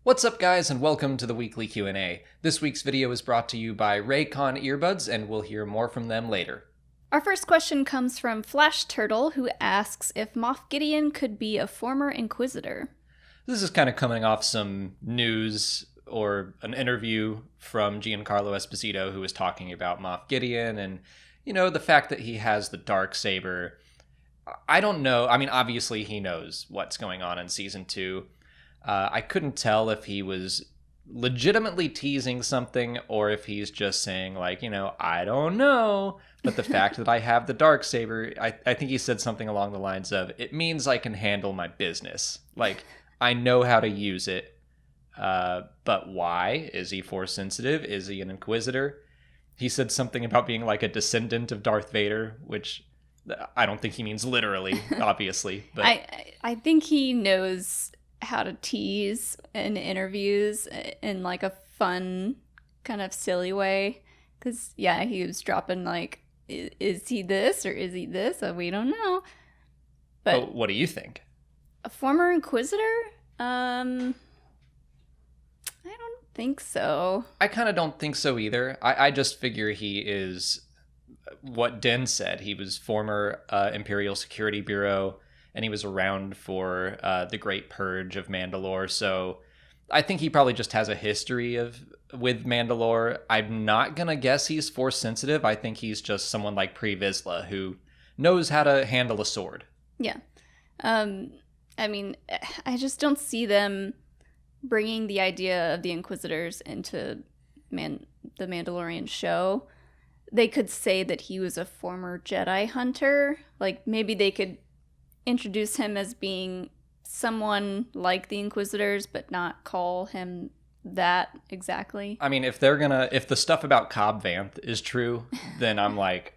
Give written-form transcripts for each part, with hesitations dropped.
What's up, guys, and welcome to the weekly Q&A. This week's video is brought to you by Raycon Earbuds, and we'll hear more from them later. Our first question comes from Flash Turtle, who asks if Moff Gideon could be a former Inquisitor. This is kind of coming off some news or an interview from Giancarlo Esposito, who was talking about Moff Gideon and, the fact that he has the Darksaber. I don't know. I mean, obviously he knows what's going on in Season 2. I couldn't tell if he was legitimately teasing something or if he's just saying, I don't know. But the fact that I have the Darksaber, I think he said something along the lines of, it means I can handle my business. I know how to use it. But why? Is he Force sensitive? Is he an Inquisitor? He said something about being like a descendant of Darth Vader, which I don't think he means literally, obviously. But I think he knows how to tease in interviews in like a fun kind of silly way, because he was dropping is he this or is he this, we don't know. But what do you think? A former Inquisitor? I don't think so. I kind of don't think so either. I just figure he is what Den said. He was former Imperial Security Bureau, and he was around for the Great Purge of Mandalore. So I think he probably just has a history with Mandalore. I'm not going to guess he's Force sensitive. I think he's just someone like Pre Vizsla who knows how to handle a sword. Yeah. I mean, I just don't see them bringing the idea of the Inquisitors into the Mandalorian show. They could say that he was a former Jedi hunter. Maybe they could introduce him as being someone like the Inquisitors, but not call him that exactly. I mean, if the stuff about Cobb Vanth is true, then I'm like,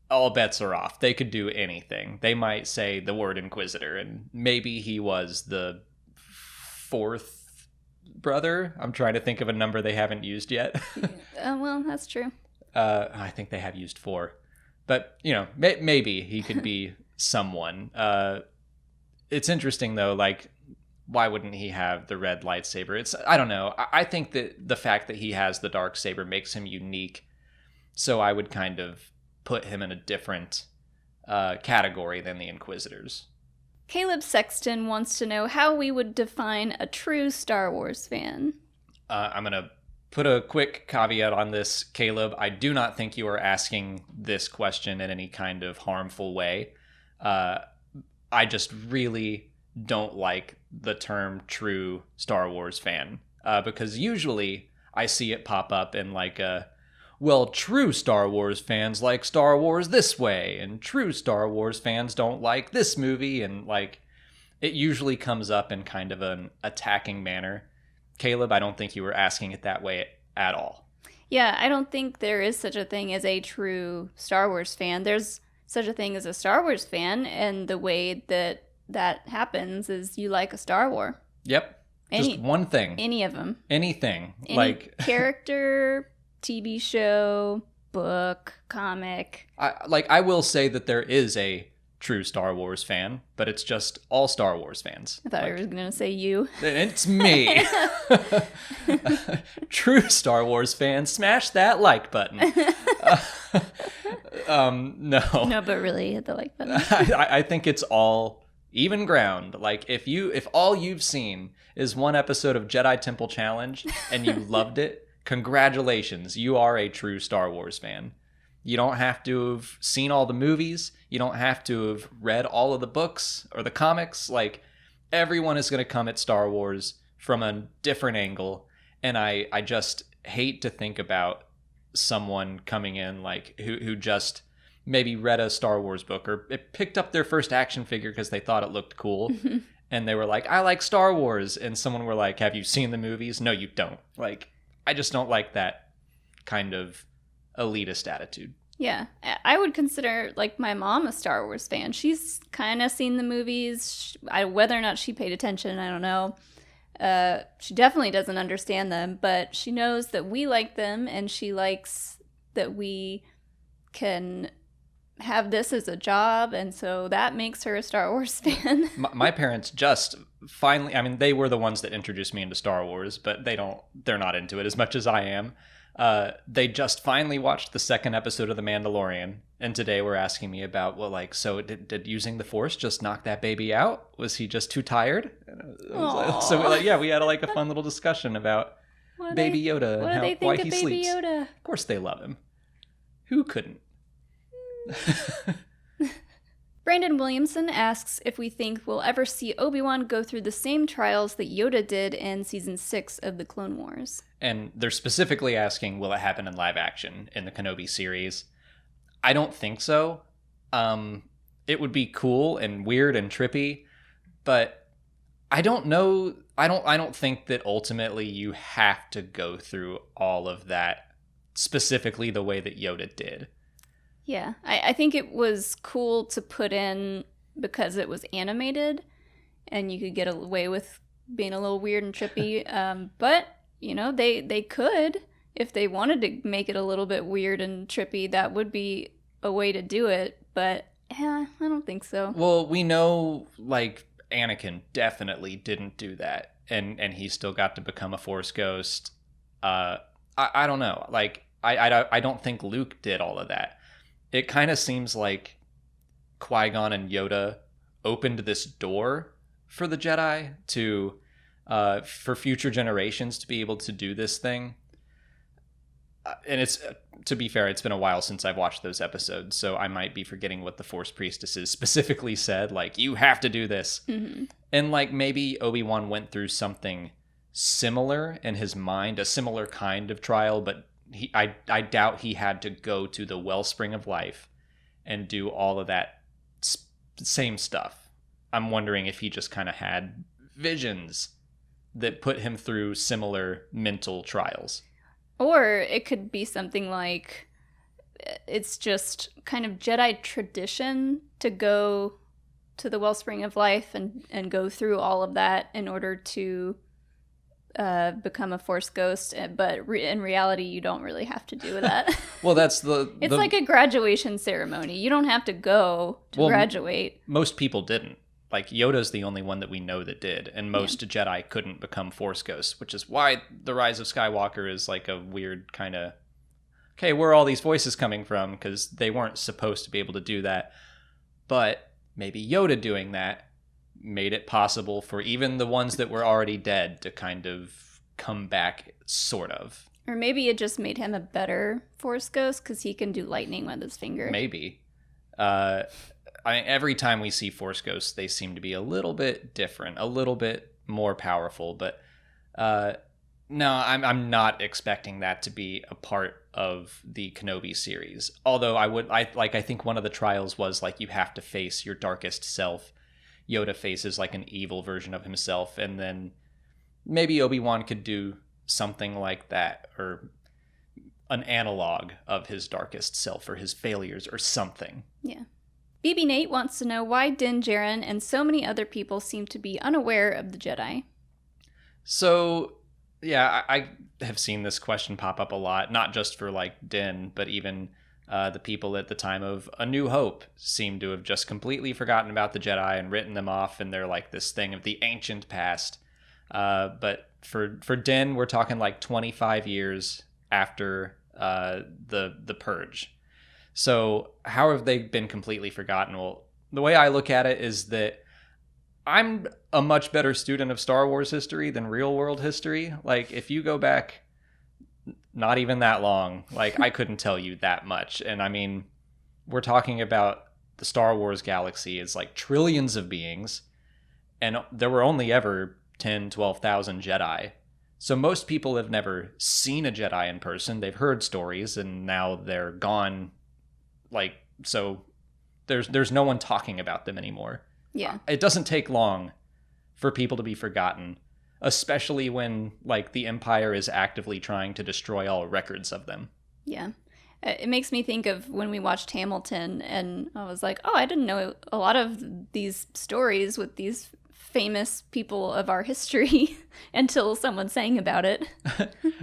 all bets are off. They could do anything. They might say the word Inquisitor, and maybe he was the fourth brother. I'm trying to think of a number they haven't used yet. Well, that's true. I think they have used 4. But, maybe he could be someone. It's interesting, though, why wouldn't he have the red lightsaber? I don't know. I think that the fact that he has the Darksaber makes him unique, so I would kind of put him in a different category than the Inquisitors. Caleb Sexton wants to know how we would define a true Star Wars fan. I'm going to put a quick caveat on this, Caleb. I do not think you are asking this question in any kind of harmful way. I just really don't like the term true Star Wars fan, because usually I see it pop up in true Star Wars fans like Star Wars this way, and true Star Wars fans don't like this movie, and it usually comes up in kind of an attacking manner. Caleb, I don't think you were asking it that way at all. Yeah, I don't think there is such a thing as a true Star Wars fan. There's such a thing as a Star Wars fan, and the way that happens is you like a Star Wars. Yep. Just one thing. Any of them. Anything. Any character, TV show, book, comic. I will say that there is a true Star Wars fan, but it's just all Star Wars fans. I thought I was going to say you. It's me. True Star Wars fans, smash that like button. No. No, but really hit the like button. I think it's all even ground. If all you've seen is one episode of Jedi Temple Challenge and you loved it, congratulations, you are a true Star Wars fan. You don't have to have seen all the movies. You don't have to have read all of the books or the comics. Everyone is going to come at Star Wars from a different angle. And I just hate to think about someone coming in who just maybe read a Star Wars book or picked up their first action figure because they thought it looked cool. And they were like, I like Star Wars. And someone were like, have you seen the movies? No, you don't. I just don't like that kind of elitist attitude. Yeah, I would consider my mom a Star Wars fan. She's kind of seen the movies. Whether or not she paid attention, I don't know. She definitely doesn't understand them, but she knows that we like them, and she likes that we can have this as a job, and so that makes her a Star Wars fan. My parents just finally, I mean, they were the ones that introduced me into Star Wars, but they're not into it as much as I am. They just finally watched the second episode of The Mandalorian, and today were asking me about, well, like, so did using the Force just knock that baby out? Was he just too tired? So we had like a fun little discussion about Baby Yoda and why he sleeps. Yoda? Of course they love him. Who couldn't? Brandon Williamson asks if we think we'll ever see Obi-Wan go through the same trials that Yoda did in Season 6 of the Clone Wars. And they're specifically asking, will it happen in live action in the Kenobi series? I don't think so. It would be cool and weird and trippy, but I don't know. I don't think that ultimately you have to go through all of that specifically the way that Yoda did. Yeah, I think it was cool to put in because it was animated and you could get away with being a little weird and trippy. But, you know, they could, if they wanted to make it a little bit weird and trippy, that would be a way to do it. But, yeah, I don't think so. Well, we know, like, Anakin definitely didn't do that. And he still got to become a Force ghost. I don't know. Like, I don't think Luke did all of that. It kind of seems like Qui-Gon and Yoda opened this door for the Jedi to, for future generations to be able to do this thing. And it's, to be fair, it's been a while since I've watched those episodes, so I might be forgetting what the Force priestesses specifically said, like, you have to do this. Mm-hmm. And, like, maybe Obi-Wan went through something similar in his mind, a similar kind of trial, but I doubt he had to go to the wellspring of life and do all of that same stuff. I'm wondering if he just kind of had visions that put him through similar mental trials. Or it could be something like it's just kind of Jedi tradition to go to the wellspring of life and go through all of that in order to become a Force ghost, but in reality you don't really have to do that. Well, that's it's like a graduation ceremony. You don't have to go to graduate. Most people didn't. Like, Yoda's the only one that we know that did, and most Jedi couldn't become Force ghosts, which is why The Rise of Skywalker is like a weird kind of, okay, where are all these voices coming from? Because they weren't supposed to be able to do that. But maybe Yoda doing that made it possible for even the ones that were already dead to kind of come back, sort of. Or maybe it just made him a better Force ghost because he can do lightning with his finger. Maybe. Every time we see Force ghosts, they seem to be a little bit different, a little bit more powerful. But no, I'm not expecting that to be a part of the Kenobi series. Although I think one of the trials was like you have to face your darkest self. Yoda faces like an evil version of himself, and then maybe Obi-Wan could do something like that, or an analog of his darkest self or his failures or something. Yeah. BB Nate wants to know why Din Djarin and so many other people seem to be unaware of the Jedi. So, yeah, I have seen this question pop up a lot, not just for like Din, but even the people at the time of A New Hope seem to have just completely forgotten about the Jedi and written them off, and they're like this thing of the ancient past. But for Din, we're talking like 25 years after the Purge. So how have they been completely forgotten? Well, the way I look at it is that I'm a much better student of Star Wars history than real world history. Like, if you go back not even that long, like, I couldn't tell you that much. And I mean, we're talking about the Star Wars galaxy is like trillions of beings, and there were only ever 10, 12,000 Jedi. So most people have never seen a Jedi in person. They've heard stories, and now they're gone. Like, so there's no one talking about them anymore. Yeah. It doesn't take long for people to be forgotten, especially when, like, the Empire is actively trying to destroy all records of them. Yeah. It makes me think of when we watched Hamilton, and I was like, oh, I didn't know a lot of these stories with these famous people of our history until someone sang about it.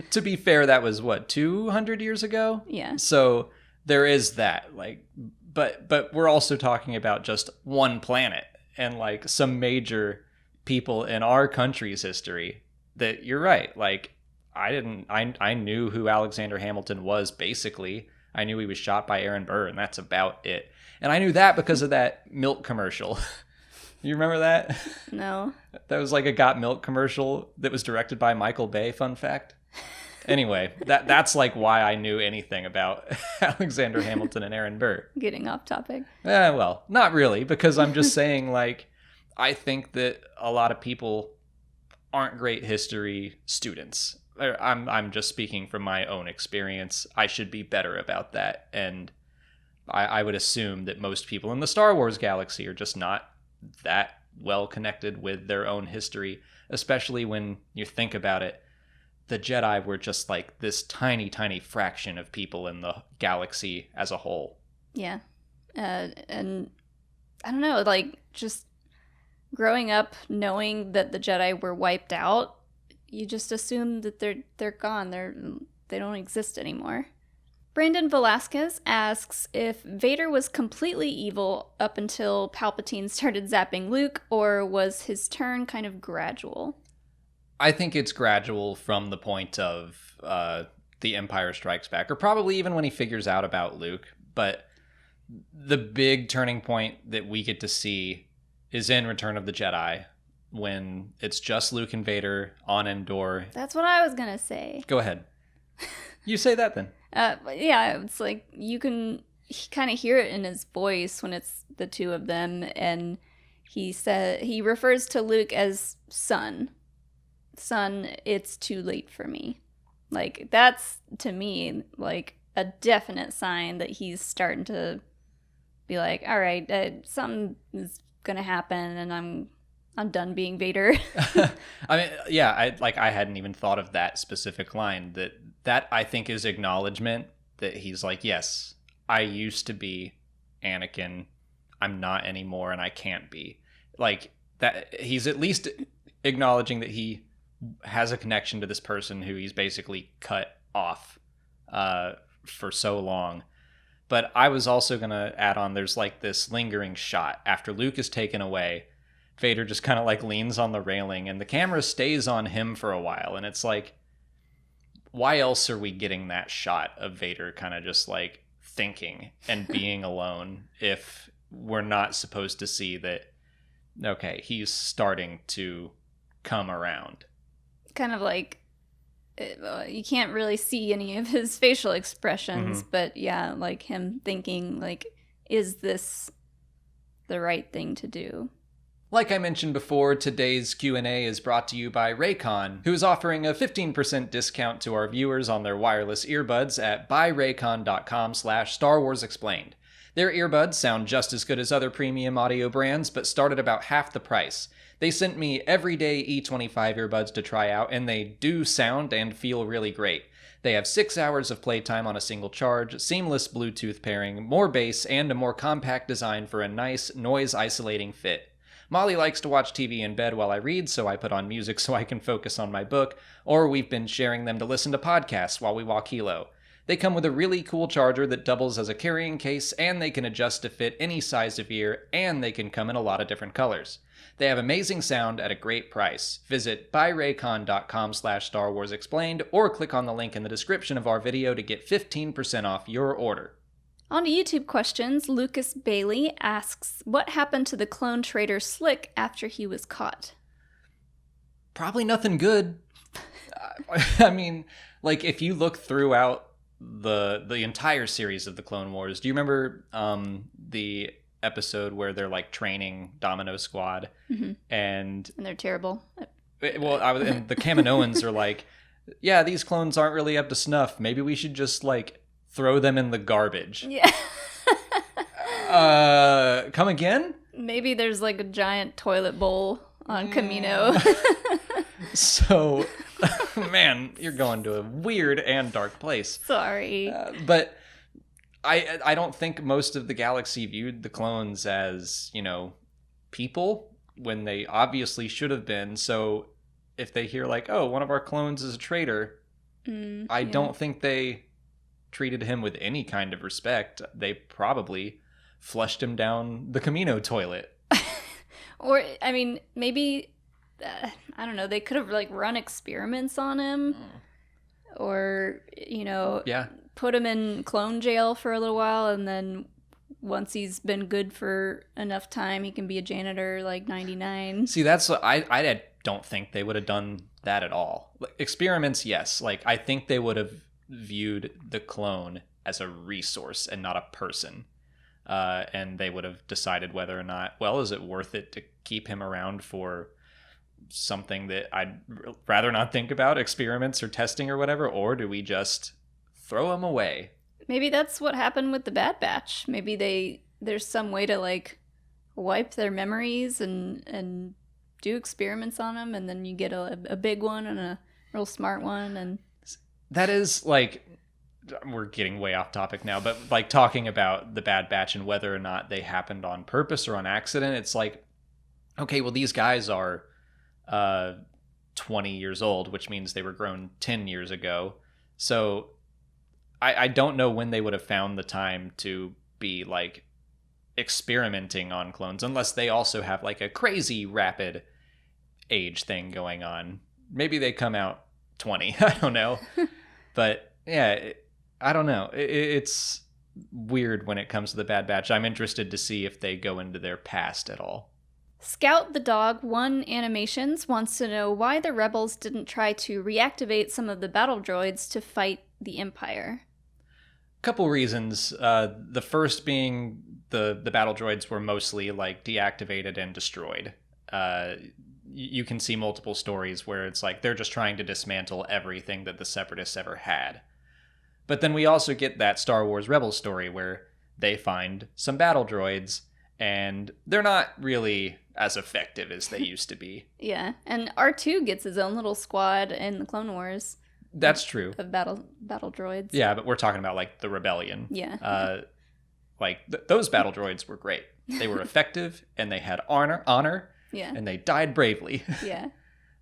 To be fair, that was, 200 years ago? Yeah. So there is that, like, but we're also talking about just one planet and, like, some major people in our country's history that you're right. Like, I knew who Alexander Hamilton was, basically. I knew he was shot by Aaron Burr, and that's about it. And I knew that because of that milk commercial. You remember that? No. That was like a Got Milk commercial that was directed by Michael Bay, fun fact. Anyway, that's like why I knew anything about Alexander Hamilton and Aaron Burr. Getting off topic. Well, not really, because I'm just saying, like, I think that a lot of people aren't great history students. I'm just speaking from my own experience. I should be better about that. And I would assume that most people in the Star Wars galaxy are just not that well connected with their own history, especially when you think about it. The Jedi were just like this tiny, tiny fraction of people in the galaxy as a whole. Yeah. And I don't know, like, just growing up knowing that the Jedi were wiped out, you just assume that they're gone. They don't exist anymore. Brandon Velasquez asks if Vader was completely evil up until Palpatine started zapping Luke, or was his turn kind of gradual? I think it's gradual from the point of The Empire Strikes Back, or probably even when he figures out about Luke. But the big turning point that we get to see is in Return of the Jedi, when it's just Luke and Vader on Endor. That's what I was going to say. Go ahead. You say that then. Yeah, it's like you can kind of hear it in his voice when it's the two of them, and he refers to Luke as son. Son, it's too late for me. Like, that's, to me, like a definite sign that he's starting to be like, all right, something is gonna happen, and I'm done being Vader. I mean, yeah, I hadn't even thought of that specific line. That I think is acknowledgement that he's like, yes, I used to be Anakin, I'm not anymore, and I can't be. Like, that he's at least acknowledging that he has a connection to this person who he's basically cut off for so long. But I was also going to add on, there's like this lingering shot after Luke is taken away. Vader just kind of like leans on the railing and the camera stays on him for a while. And it's like, why else are we getting that shot of Vader kind of just like thinking and being alone if we're not supposed to see that, okay, he's starting to come around? Kind of like, you can't really see any of his facial expressions, but yeah, like him thinking, like, is this the right thing to do? Like I mentioned before, today's Q&A is brought to you by Raycon, who is offering a 15% discount to our viewers on their wireless earbuds at buyraycon.com/Star Wars Explained. Their earbuds sound just as good as other premium audio brands, but start at about half the price. They sent me everyday E25 earbuds to try out, and they do sound and feel really great. They have 6 hours of playtime on a single charge, seamless Bluetooth pairing, more bass, and a more compact design for a nice, noise-isolating fit. Molly likes to watch TV in bed while I read, so I put on music so I can focus on my book, or we've been sharing them to listen to podcasts while we walk Hilo. They come with a really cool charger that doubles as a carrying case, and they can adjust to fit any size of ear, and they can come in a lot of different colors. They have amazing sound at a great price. Visit buyraycon.com/Star Wars Explained, or click on the link in the description of our video to get 15% off your order. On to YouTube questions, Lucas Bailey asks, what happened to the clone traitor Slick after he was caught? Probably nothing good. I mean, like, if you look throughout the entire series of the Clone Wars, do you remember the episode where they're like training Domino Squad, and they're terrible? And the Kaminoans are like, yeah, these clones aren't really up to snuff. Maybe we should just like throw them in the garbage. Yeah. Come again? Maybe there's like a giant toilet bowl on Kamino. So, man, you're going to a weird and dark place. Sorry. But I don't think most of the galaxy viewed the clones as, you know, people when they obviously should have been. So if they hear like, oh, one of our clones is a traitor, I don't think they treated him with any kind of respect. They probably flushed him down the Camino toilet. Or, I mean, maybe I don't know, they could have like run experiments on him, or Yeah. put him in clone jail for a little while, and then once he's been good for enough time, he can be a janitor like 99. See, that's what I don't think they would have done that at all. Like, experiments, yes. Like, I think they would have viewed the clone as a resource and not a person. And they would have decided whether or not, well, is it worth it to keep him around for something that I'd rather not think about, experiments or testing or whatever, or do we just throw him away? Maybe that's what happened with the Bad Batch. Maybe there's some way to like wipe their memories and do experiments on them, and then you get a big one and a real smart one. And that is like, we're getting way off topic now, but like talking about the Bad Batch and whether or not they happened on purpose or on accident, it's like, okay, well, these guys are 20 years old, which means they were grown 10 years ago. So I don't know when they would have found the time to be like experimenting on clones, unless they also have like a crazy rapid age thing going on. Maybe they come out 20. I don't know. But yeah, I don't know. It's weird when it comes to the Bad Batch. I'm interested to see if they go into their past at all. Scout the Dog 1 Animations wants to know why the Rebels didn't try to reactivate some of the battle droids to fight the Empire. Couple reasons. The first being the battle droids were mostly like deactivated and destroyed. You can see multiple stories where it's like they're just trying to dismantle everything that the Separatists ever had. But then we also get that Star Wars Rebels story where they find some battle droids and they're not really as effective as they used to be. Yeah, and R2 gets his own little squad in the Clone Wars. That's true. Of battle droids. Yeah, but we're talking about like the Rebellion. Yeah. Those battle droids were great. They were effective and they had honor. Yeah. And they died bravely. Yeah.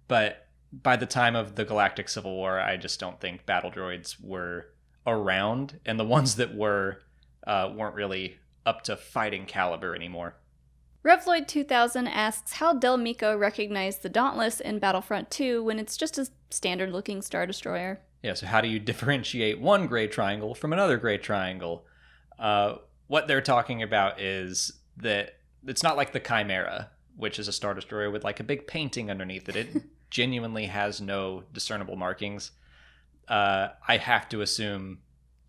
But by the time of the Galactic Civil War, I just don't think battle droids were around, and the ones that were weren't really up to fighting caliber anymore. Revloid 2000 asks how Del Miko recognized the Dauntless in Battlefront 2 when it's just a standard-looking Star Destroyer. Yeah, so how do you differentiate one gray triangle from another gray triangle? What they're talking about is that it's not like the Chimera, which is a Star Destroyer with like a big painting underneath it. It genuinely has no discernible markings. I have to assume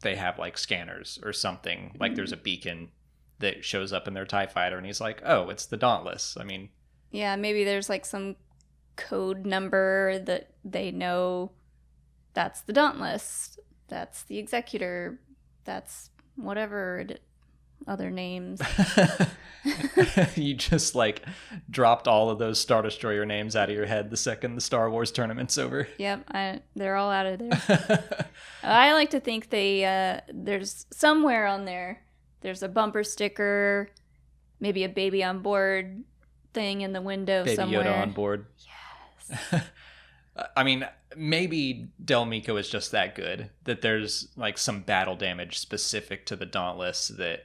they have like scanners or something. Like there's a beacon that shows up in their TIE fighter and he's like, oh, it's the Dauntless. I mean... Yeah, maybe there's like some code number that they know that's the Dauntless, that's the Executor, that's whatever other names. You just like dropped all of those Star Destroyer names out of your head the second the Star Wars tournament's over. Yep, they're all out of there. I like to think there's somewhere on there's a bumper sticker, maybe a baby on board thing in the window baby somewhere. Yoda on board. Yes. I mean, maybe Del Miko is just that good that there's like some battle damage specific to the Dauntless that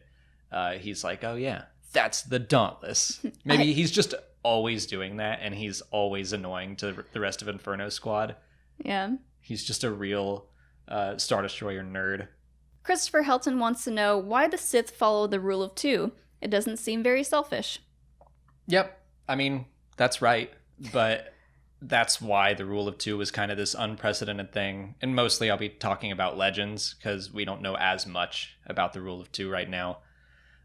he's like, oh yeah, that's the Dauntless. Maybe he's just always doing that and he's always annoying to the rest of Inferno Squad. Yeah. He's just a real Star Destroyer nerd. Christopher Helton wants to know why the Sith follow the rule of two. It doesn't seem very selfish. Yep. I mean, that's right. But that's why the rule of two was kind of this unprecedented thing. And mostly I'll be talking about Legends because we don't know as much about the rule of two right now.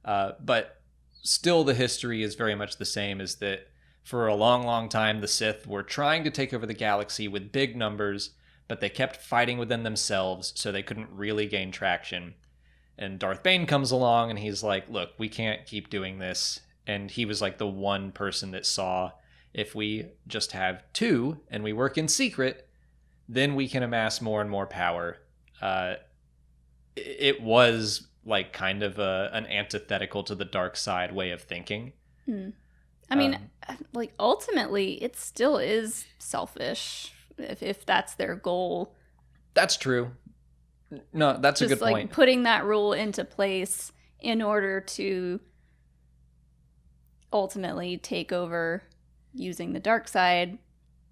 But still the history is very much the same, is that for a long, long time, the Sith were trying to take over the galaxy with big numbers, but they kept fighting within themselves, so they couldn't really gain traction. And Darth Bane comes along and he's like, look, we can't keep doing this. And he was like the one person that saw, if we just have two and we work in secret, then we can amass more and more power. It was like kind of an antithetical to the dark side way of thinking. I mean, like ultimately, it still is selfish if that's their goal. That's true. No, that's just a good like point. Putting that rule into place in order to ultimately take over using the dark side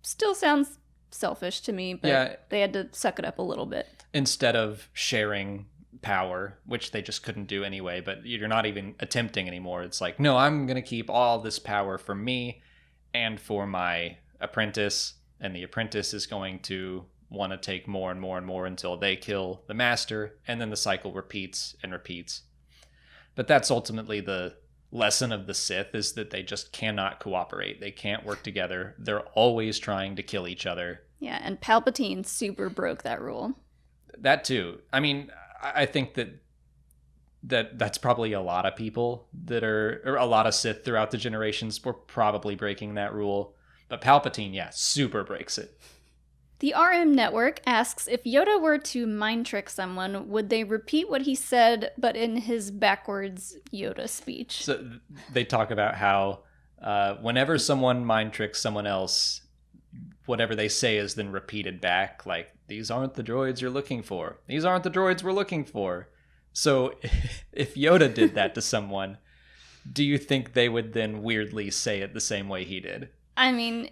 still sounds selfish to me, but they had to suck it up a little bit. Instead of sharing power, which they just couldn't do anyway, but you're not even attempting anymore. It's like, no, I'm going to keep all this power for me and for my apprentice, and the apprentice is going to want to take more and more and more until they kill the master, and then the cycle repeats and repeats. But that's ultimately the lesson of the Sith, is that they just cannot cooperate. They can't work together. They're always trying to kill each other. Yeah, and Palpatine super broke that rule. That too. I mean, I think that's probably a lot of people or a lot of Sith throughout the generations were probably breaking that rule. But Palpatine, yeah, super breaks it. The RM Network asks, if Yoda were to mind trick someone, would they repeat what he said, but in his backwards Yoda speech? So they talk about how whenever someone mind tricks someone else, whatever they say is then repeated back, like, these aren't the droids you're looking for. These aren't the droids we're looking for. So if Yoda did that to someone, do you think they would then weirdly say it the same way he did? I mean,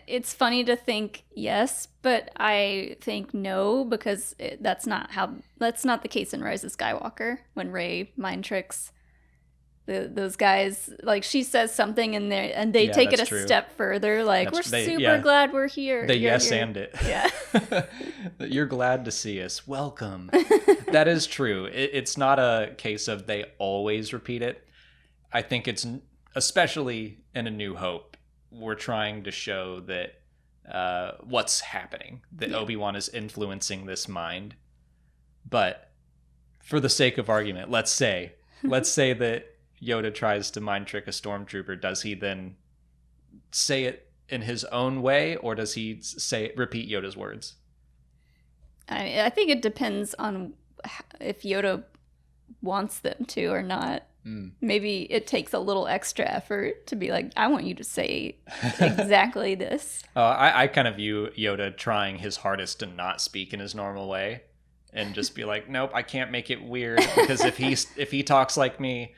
it's funny to think yes, but I think no, because that's not the case in Rise of Skywalker when Rey mind tricks those guys. Like, she says something and they take it a step further. Like, we're super glad we're here. They and it. Yeah. You're glad to see us. Welcome. That is true. It's not a case of they always repeat it. I think it's, especially in A New Hope, we're trying to show that what's happening, that ObiWan is influencing this mind. But for the sake of argument, let's say that Yoda tries to mind trick a stormtrooper. Does he then say it in his own way, or does he repeat Yoda's words? I think it depends on if Yoda wants them to or not. Maybe it takes a little extra effort to be like, I want you to say exactly this. I kind of view Yoda trying his hardest to not speak in his normal way and just be like, nope, I can't make it weird, because if he talks like me,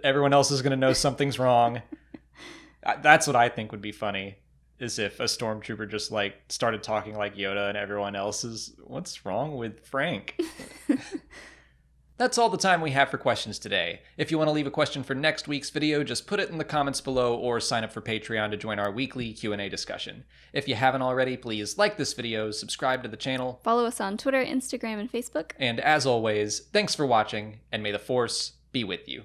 everyone else is going to know something's wrong. That's what I think would be funny, is if a stormtrooper just like started talking like Yoda and everyone else is, what's wrong with Frank? That's all the time we have for questions today. If you want to leave a question for next week's video, just put it in the comments below or sign up for Patreon to join our weekly Q&A discussion. If you haven't already, please like this video, subscribe to the channel, follow us on Twitter, Instagram, and Facebook. And as always, thanks for watching, and may the Force be with you.